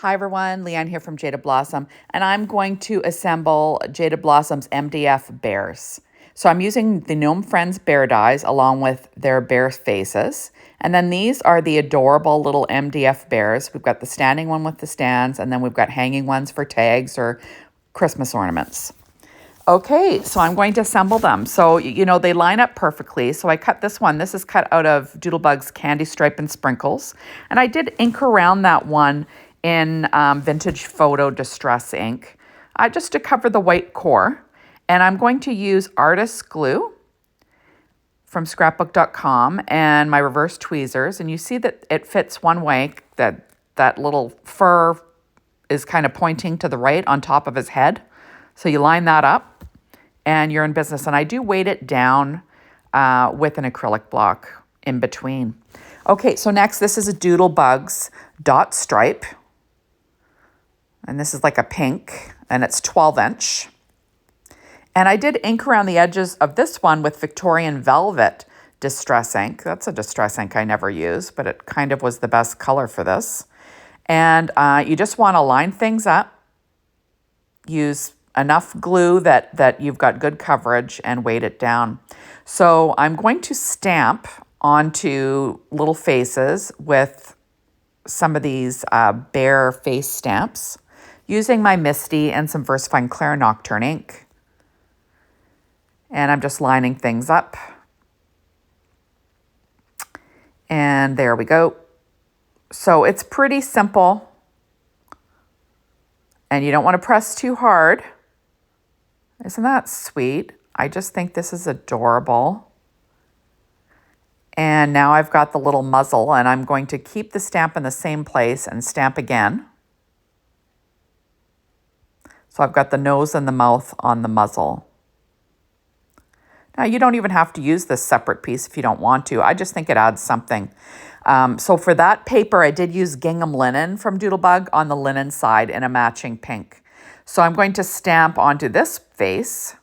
Hi everyone, Leanne here from Jaded Blossom, and I'm going to assemble Jaded Blossom's MDF Bears. So I'm using the Gnome Friends bear dies along with their bear faces. And then these are the adorable little MDF bears. We've got the standing one with the stands, and then we've got hanging ones for tags or Christmas ornaments. Okay, so I'm going to assemble them. So, they line up perfectly. So I cut this one. This is cut out of Doodlebug's Candy Stripe and Sprinkles. And I did ink around that one in Vintage Photo Distress ink, just to cover the white core. And I'm going to use artist glue from scrapbook.com and my reverse tweezers. And you see that it fits one way, that little fur is kind of pointing to the right on top of his head. So you line that up and you're in business. And I do weight it down with an acrylic block in between. Okay, so next, this is a Doodlebug-Dot stripe. And this is like a pink, and it's 12-inch. And I did ink around the edges of this one with Victorian Velvet Distress ink. That's a distress ink I never use, but it kind of was the best color for this. And you just want to line things up, use enough glue that you've got good coverage, and weight it down. So I'm going to stamp onto little faces with some of these bear face stamps using my Misty and some VersaFine Clair Nocturne ink. And I'm just lining things up. And there we go. So it's pretty simple. And you don't want to press too hard. Isn't that sweet? I just think this is adorable. And now I've got the little muzzle, and I'm going to keep the stamp in the same place and stamp again. So I've got the nose and the mouth on the muzzle. Now, you don't even have to use this separate piece if you don't want to. I just think it adds something. So for that paper, I did use gingham linen from Doodlebug on the linen side in a matching pink. So I'm going to stamp onto this face.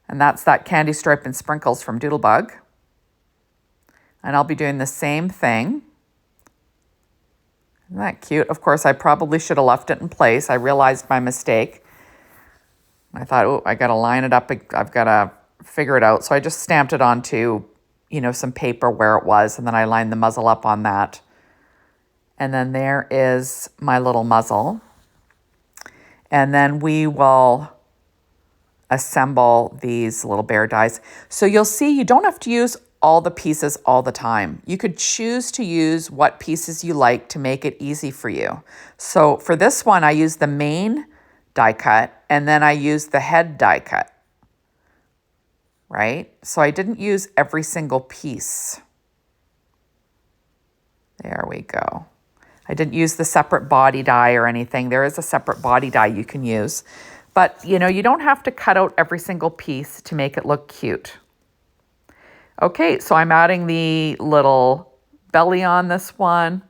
And that's that Candy Stripe and Sprinkles from Doodlebug. And I'll be doing the same thing. Isn't that cute? Of course, I probably should have left it in place. I realized my mistake. I thought, oh, I got to line it up. I've got to figure it out. So I just stamped it onto, some paper where it was, and then I lined the muzzle up on that. And then there is my little muzzle. And then we will assemble these little bear dies. So you'll see you don't have to use all the pieces all the time. You could choose to use what pieces you like to make it easy for you. So for this one, I used the main die cut, and then I used the head die cut, right? So I didn't use every single piece. There we go. I didn't use the separate body die or anything. There is a separate body die you can use. But, you don't have to cut out every single piece to make it look cute. Okay, so I'm adding the little belly on this one.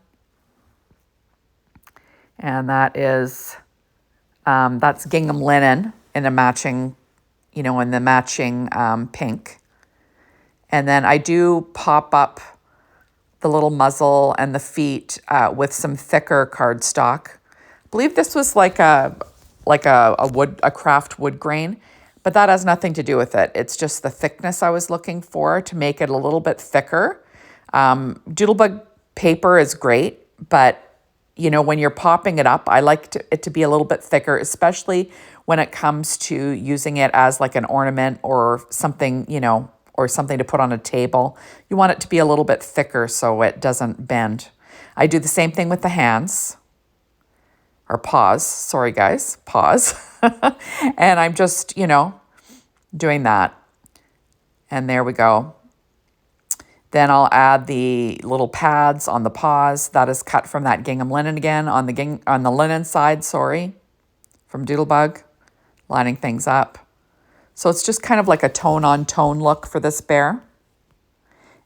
And that is, that's gingham linen in a matching, in the matching pink. And then I do pop up the little muzzle and the feet with some thicker cardstock. I believe this was like a craft wood grain, but that has nothing to do with it. It's just the thickness I was looking for to make it a little bit thicker. Doodlebug paper is great, but when you're popping it up, I like it to be a little bit thicker, especially when it comes to using it as like an ornament or something, or something to put on a table. You want it to be a little bit thicker so it doesn't bend. I do the same thing with the hands. Or paws, sorry guys, paws. And I'm just, doing that. And there we go. Then I'll add the little pads on the paws. That is cut from that gingham linen again, on the linen side, from Doodlebug, lining things up. So it's just kind of like a tone-on-tone look for this bear.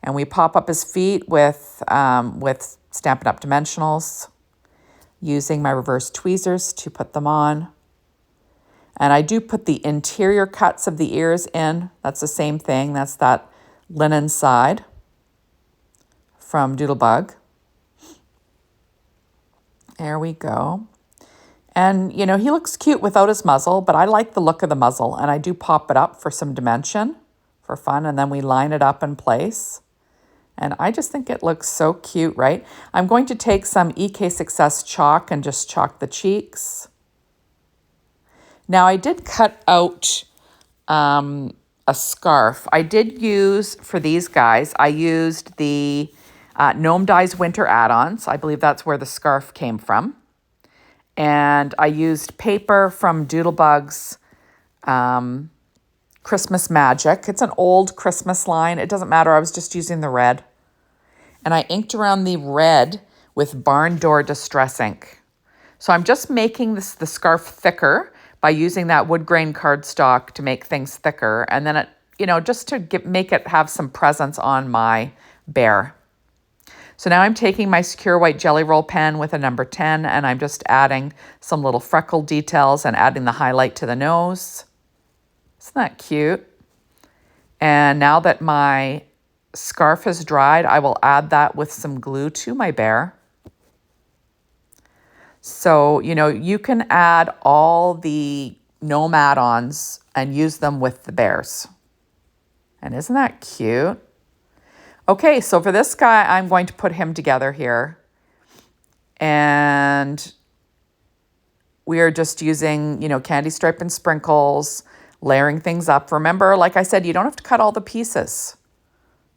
And we pop up his feet with Stampin' Up! Dimensionals, using my reverse tweezers to put them on. And I do put the interior cuts of the ears in. That's the same thing. That's that linen side from Doodlebug. There we go. And, you know, he looks cute without his muzzle, but I like the look of the muzzle, and I do pop it up for some dimension for fun, and then we line it up in place. And I just think it looks so cute, right? I'm going to take some EK Success chalk and just chalk the cheeks. Now, I did cut out a scarf. I did use, for these guys, I used the Gnome Dye's Winter Add Ons. I believe that's where the scarf came from. And I used paper from Doodlebug's Christmas Magic. It's an old Christmas line. It doesn't matter. I was just using the red. And I inked around the red with Barn Door Distress ink. So I'm just making the scarf thicker by using that wood grain cardstock to make things thicker. And then, it, you know, just to make it have some presence on my bear. So now I'm taking my Sakura white jelly roll pen with a number 10, and I'm just adding some little freckle details and adding the highlight to the nose. Isn't that cute? And now that my scarf has dried, I will add that with some glue to my bear. So, you know, you can add all the gnome add-ons and use them with the bears. And isn't that cute? Okay, so for this guy, I'm going to put him together here. And we are just using, you know, candy stripe and sprinkles, layering things up. Remember, like I said, you don't have to cut all the pieces.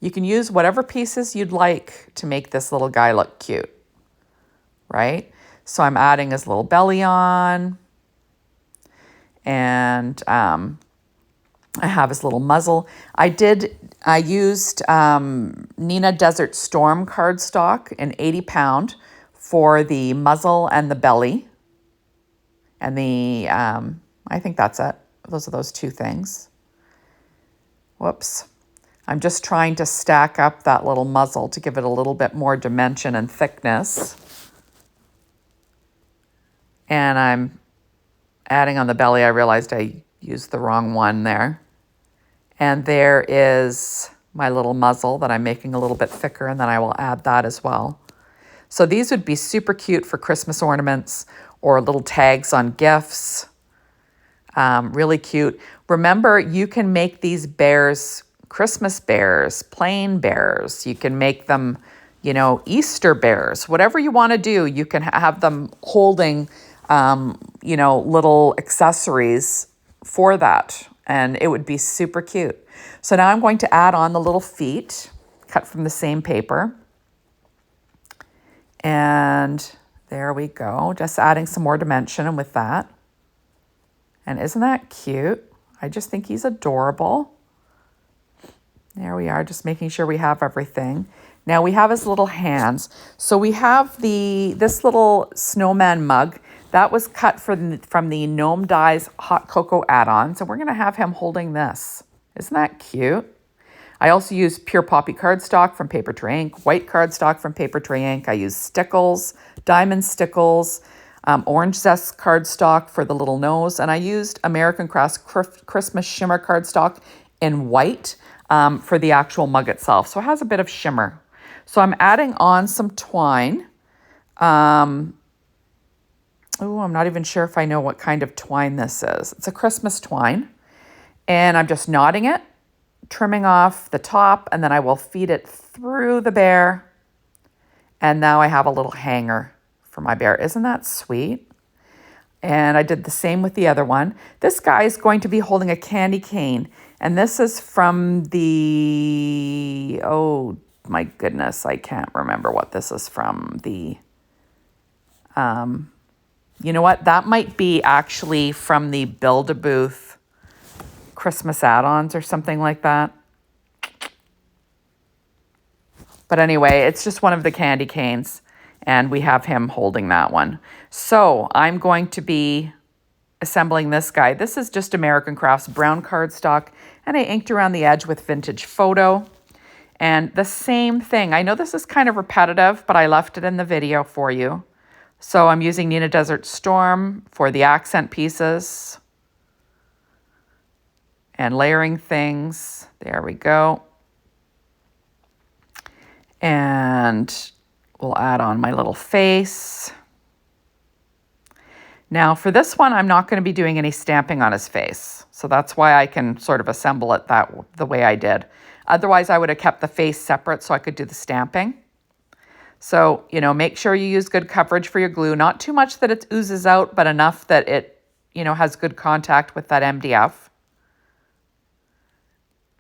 You can use whatever pieces you'd like to make this little guy look cute, right? So I'm adding his little belly on, and I have his little muzzle. I used Neenah Desert Storm cardstock in 80 pound for the muzzle and the belly. And the, I think that's it. Those are those two things. Whoops. I'm just trying to stack up that little muzzle to give it a little bit more dimension and thickness. And I'm adding on the belly. I realized I used the wrong one there. And there is my little muzzle that I'm making a little bit thicker, and then I will add that as well. So these would be super cute for Christmas ornaments or little tags on gifts. Really cute. Remember, you can make these bears Christmas bears, plain bears. You can make them, you know, Easter bears. Whatever you want to do, you can have them holding, you know, little accessories for that. And it would be super cute. So now I'm going to add on the little feet, cut from the same paper. And there we go. Just adding some more dimension with that. And isn't that cute? I just think he's adorable. There we are, just making sure we have everything. Now we have his little hands. So we have this little snowman mug. That was cut from the Gnome Dye's Hot Cocoa Add Ons. And we're going to have him holding this. Isn't that cute? I also use pure poppy cardstock from Paper Tray Ink, white cardstock from Paper Tray Ink. I use Stickles, Diamond Stickles, orange zest cardstock for the little nose. And I used American Crafts Christmas shimmer cardstock in white for the actual mug itself. So it has a bit of shimmer. So I'm adding on some twine. I'm not even sure if I know what kind of twine this is. It's a Christmas twine. And I'm just knotting it, trimming off the top, and then I will feed it through the bear. And now I have a little hanger for my bear. Isn't that sweet? And I did the same with the other one. This guy is going to be holding a candy cane. And this is from the, oh my goodness, I can't remember what this is from. The, you know what? That might be actually from the Build-A-Booth Christmas add-ons or something like that. But anyway, it's just one of the candy canes, and we have him holding that one. So I'm going to be assembling this guy. This is just American Crafts brown cardstock, and I inked around the edge with Vintage Photo. And the same thing. I know this is kind of repetitive, but I left it in the video for you. So I'm using Neenah Desert Storm for the accent pieces and layering things. There we go. And we'll add on my little face. Now for this one, I'm not going to be doing any stamping on his face. So that's why I can sort of assemble it the way I did. Otherwise, I would have kept the face separate so I could do the stamping. So, make sure you use good coverage for your glue. Not too much that it oozes out, but enough that it, has good contact with that MDF.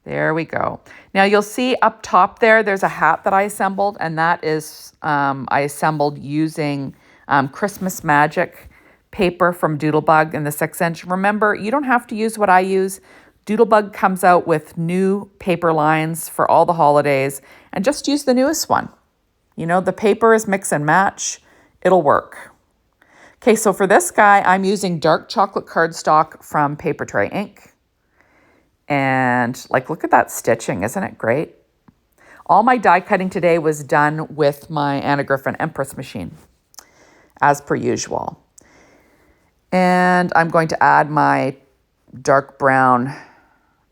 There we go. Now you'll see up top there's a hat that I assembled, and that is, I assembled using Christmas Magic paper from Doodlebug in the 6-inch. Remember, you don't have to use what I use. Doodlebug comes out with new paper lines for all the holidays, and just use the newest one. The paper is mix and match. It'll work. Okay, so for this guy, I'm using dark chocolate cardstock from Paper Tray Ink. And look at that stitching. Isn't it great? All my die cutting today was done with my Anna Griffin Empress machine, as per usual. And I'm going to add my dark brown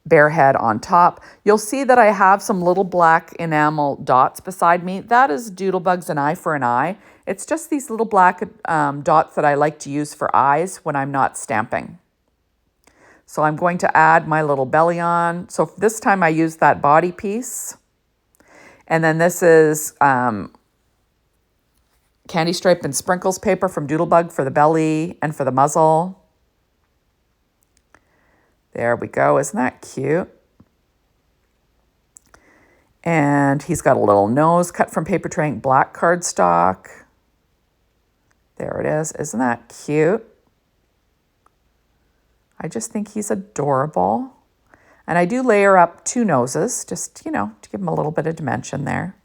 bear head on top. You'll see that I have some little black enamel dots beside me. That is Doodlebug's An Eye for an Eye. It's just these little black dots that I like to use for eyes when I'm not stamping. So I'm going to add my little belly on. So this time I used that body piece. And then this is candy stripe and sprinkles paper from Doodlebug for the belly and for the muzzle. There we go. Isn't that cute? And he's got a little nose cut from Paper Tray Ink black cardstock. There it is. Isn't that cute? I just think he's adorable. And I do layer up 2 noses, just, to give him a little bit of dimension there.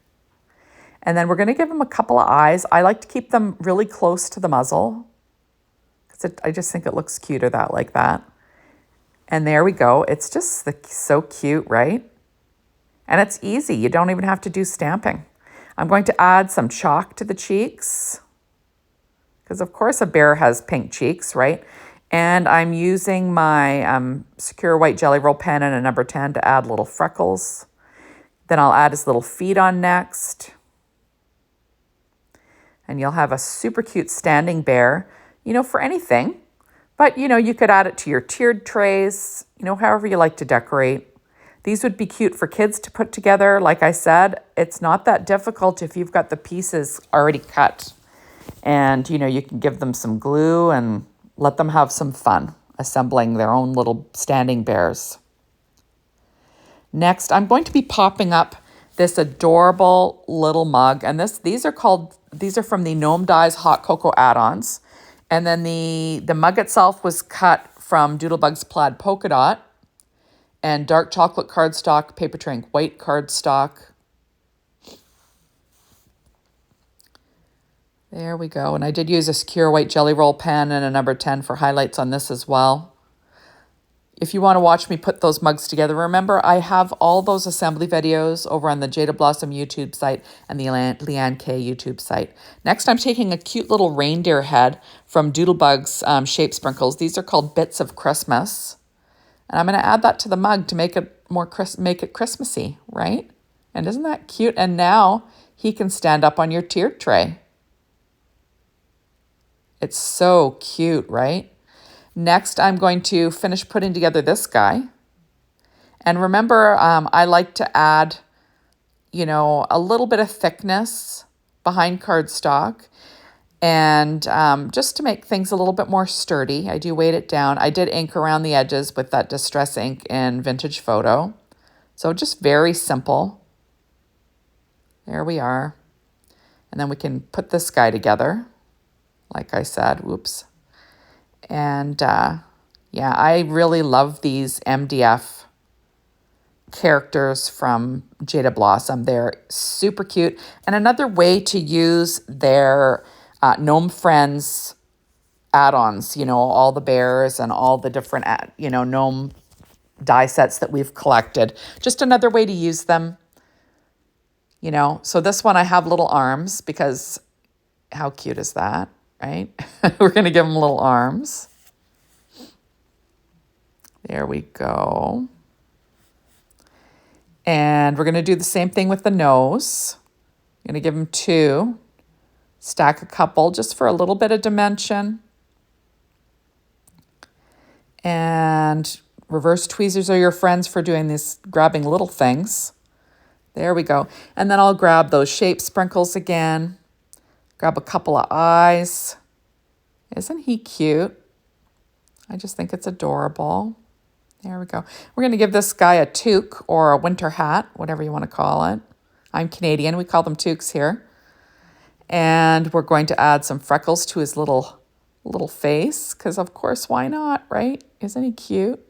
And then we're going to give him a couple of eyes. I like to keep them really close to the muzzle, because I just think it looks cuter like that. And there we go. It's just so cute, right? And it's easy. You don't even have to do stamping. I'm going to add some chalk to the cheeks, because of course a bear has pink cheeks, right? And I'm using my Sakura white jelly roll pen and a number 10 to add little freckles. Then I'll add his little feet on next. And you'll have a super cute standing bear, for anything. But, you could add it to your tiered trays, however you like to decorate. These would be cute for kids to put together. Like I said, it's not that difficult if you've got the pieces already cut. And, you can give them some glue and let them have some fun assembling their own little standing bears. Next, I'm going to be popping up this adorable little mug. And these are from the Gnome Dies Hot Cocoa Add Ons. And then the mug itself was cut from Doodlebug's Plaid Polka Dot and dark chocolate cardstock, Paper Tray Ink white cardstock. There we go. And I did use a Sakura white jelly roll pen and a number 10 for highlights on this as well. If you want to watch me put those mugs together, remember I have all those assembly videos over on the Jaded Blossom YouTube site and the Leanne K YouTube site. Next, I'm taking a cute little reindeer head from Doodlebug's Shape Sprinkles. These are called Bits of Christmas. And I'm going to add that to the mug to make it make it Christmassy, right? And isn't that cute? And now he can stand up on your tiered tray. It's so cute, right? Next, I'm going to finish putting together this guy. And remember, I like to add, a little bit of thickness behind cardstock. And just to make things a little bit more sturdy, I do weight it down. I did ink around the edges with that Distress ink in Vintage Photo. So just very simple. There we are. And then we can put this guy together. Like I said, whoops. And yeah, I really love these MDF characters from Jaded Blossom. They're super cute. And another way to use their Gnome Friends add-ons, all the bears and all the different, Gnome die sets that we've collected. Just another way to use them, So this one I have little arms because how cute is that? Right? We're going to give them little arms. There we go. And we're going to do the same thing with the nose. I'm going to give them 2. Stack a couple just for a little bit of dimension. And reverse tweezers are your friends for doing this, grabbing little things. There we go. And then I'll grab those shape sprinkles again. Grab a couple of eyes. Isn't he cute? I just think it's adorable. There we go. We're going to give this guy a toque or a winter hat, whatever you want to call it. I'm Canadian. We call them toques here. And we're going to add some freckles to his little face, because of course, why not, right? Isn't he cute?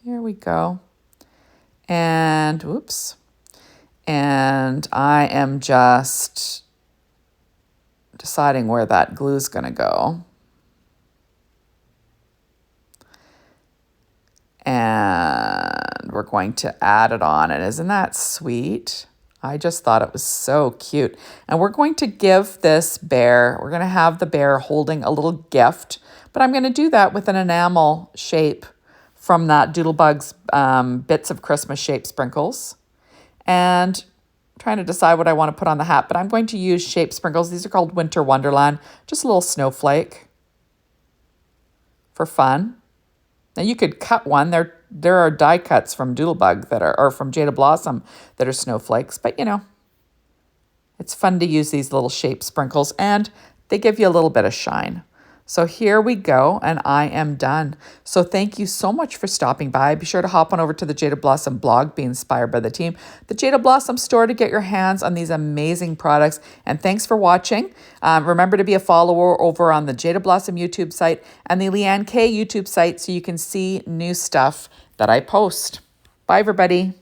Here we go. And whoops. And I am just deciding where that glue's going to go. And we're going to add it on. And isn't that sweet? I just thought it was so cute. And we're going to give this bear, we're going to have the bear holding a little gift, but I'm going to do that with an enamel shape from that Doodlebug's Bits of Christmas shape sprinkles. And I'm trying to decide what I want to put on the hat, but I'm going to use shape sprinkles. These are called Winter Wonderland, just a little snowflake for fun. Now you could cut one. There are die cuts from Doodlebug that are, or from Jaded Blossom that are snowflakes, but you know, it's fun to use these little shape sprinkles and they give you a little bit of shine. So here we go, and I am done. So thank you so much for stopping by. Be sure to hop on over to the Jaded Blossom blog, be inspired by the team, the Jaded Blossom store to get your hands on these amazing products. And thanks for watching. Remember to be a follower over on the Jaded Blossom YouTube site and the Leanne K YouTube site so you can see new stuff that I post. Bye, everybody.